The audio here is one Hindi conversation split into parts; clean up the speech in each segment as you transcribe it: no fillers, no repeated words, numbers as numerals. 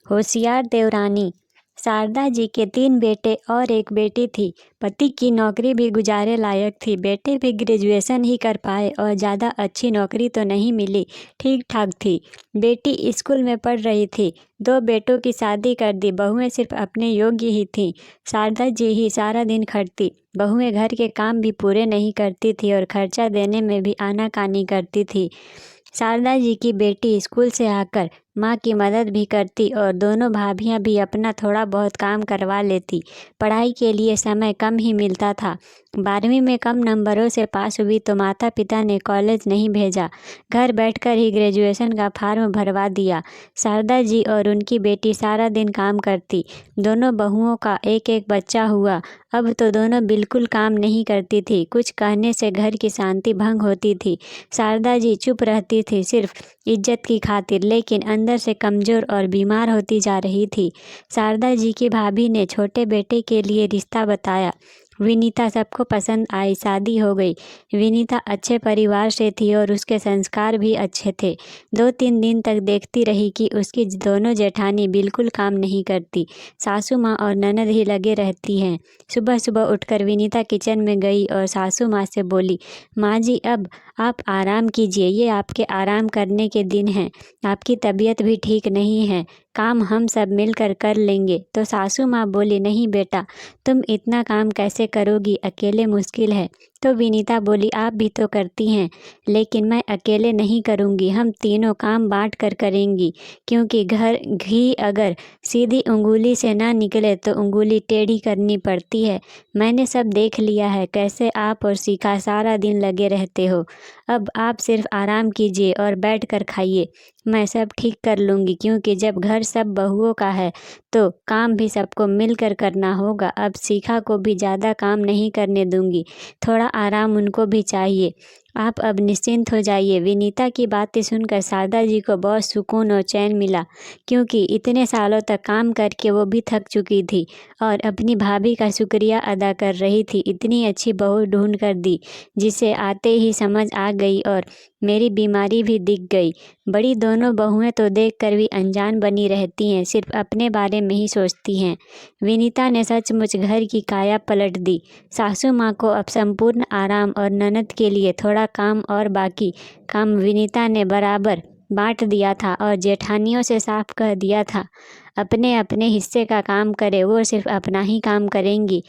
होशियार देवरानी। शारदा जी के 3 बेटे और एक बेटी थी। पति की नौकरी भी गुजारे लायक थी। बेटे भी ग्रेजुएशन ही कर पाए और ज़्यादा अच्छी नौकरी तो नहीं मिली, ठीक ठाक थी। बेटी स्कूल में पढ़ रही थी। 2 बेटों की शादी कर दी। बहुएं सिर्फ अपने योग्य ही थीं। शारदा जी ही सारा दिन खटती। बहुएं घर के काम भी पूरे नहीं करती थी और खर्चा देने में भी आनाकानी करती थी। शारदा जी की बेटी स्कूल से आकर माँ की मदद भी करती और दोनों भाभियाँ भी अपना थोड़ा बहुत काम करवा लेती। पढ़ाई के लिए समय कम ही मिलता था। 12वीं में कम नंबरों से पास हुई तो माता पिता ने कॉलेज नहीं भेजा, घर बैठकर ही ग्रेजुएशन का फॉर्म भरवा दिया। शारदा जी और उनकी बेटी सारा दिन काम करती। दोनों बहुओं का एक एक बच्चा हुआ। अब तो दोनों बिल्कुल काम नहीं करती थी। कुछ कहने से घर की शांति भंग होती थी। शारदा जी चुप रहती थी सिर्फ इज्जत की खातिर, लेकिन अंदर से कमज़ोर और बीमार होती जा रही थी। शारदा जी की भाभी ने छोटे बेटे के लिए रिश्ता बताया। विनीता सबको पसंद आई, शादी हो गई। विनीता अच्छे परिवार से थी और उसके संस्कार भी अच्छे थे। 2-3 दिन तक देखती रही कि उसकी दोनों जेठानी बिल्कुल काम नहीं करती। सासू माँ और ननद ही लगे रहती हैं। सुबह सुबह उठकर विनीता किचन में गई और सासू माँ से बोली, माँ जी अब आप आराम कीजिए, ये आपके आराम करने के दिन हैं। आपकी तबीयत भी ठीक नहीं है, काम हम सब मिलकर कर लेंगे। तो सासू माँ बोली, नहीं बेटा, तुम इतना काम कैसे करोगी, अकेले मुश्किल है। तो विनीता बोली, आप भी तो करती हैं, लेकिन मैं अकेले नहीं करूँगी, हम तीनों काम बांट कर करेंगी, क्योंकि घी अगर सीधी उंगली से ना निकले तो उंगली टेढ़ी करनी पड़ती है। मैंने सब देख लिया है, कैसे आप और शिखा सारा दिन लगे रहते हो। अब आप सिर्फ आराम कीजिए और बैठ कर खाइए, मैं सब ठीक कर लूँगी, क्योंकि जब घर सब बहुओं का है तो काम भी सबको मिलकर करना होगा। अब शिखा को भी ज़्यादा काम नहीं करने दूँगी, थोड़ा आराम उनको भी चाहिए। आप अब निश्चिंत हो जाइए। विनीता की बातें सुनकर शारदा जी को बहुत सुकून और चैन मिला, क्योंकि इतने सालों तक काम करके वो भी थक चुकी थी और अपनी भाभी का शुक्रिया अदा कर रही थी। इतनी अच्छी बहू ढूंढ कर दी, जिसे आते ही समझ आ गई और मेरी बीमारी भी दिख गई। बड़ी दोनों बहुएं तो देख कर भी अनजान बनी रहती हैं, सिर्फ अपने बारे में ही सोचती हैं। विनीता ने सचमुच घर की काया पलट दी। सासू माँ को अब संपूर्ण आराम और ननद के लिए थोड़ा काम और बाकी काम विनीता ने बराबर बांट दिया था और जेठानियों से साफ कह दिया था, अपने अपने हिस्से का काम करे, वो सिर्फ अपना ही काम करेंगी।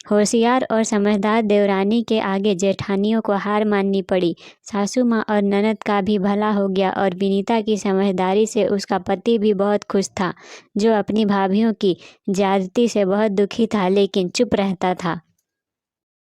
होशियार और समझदार देवरानी के आगे जेठानियों को हार माननी पड़ी। सासू माँ और ननद का भी भला हो गया और विनीता की समझदारी से उसका पति भी बहुत खुश था, जो अपनी भाभियों की ज्यादती से बहुत दुखी था, लेकिन चुप रहता था।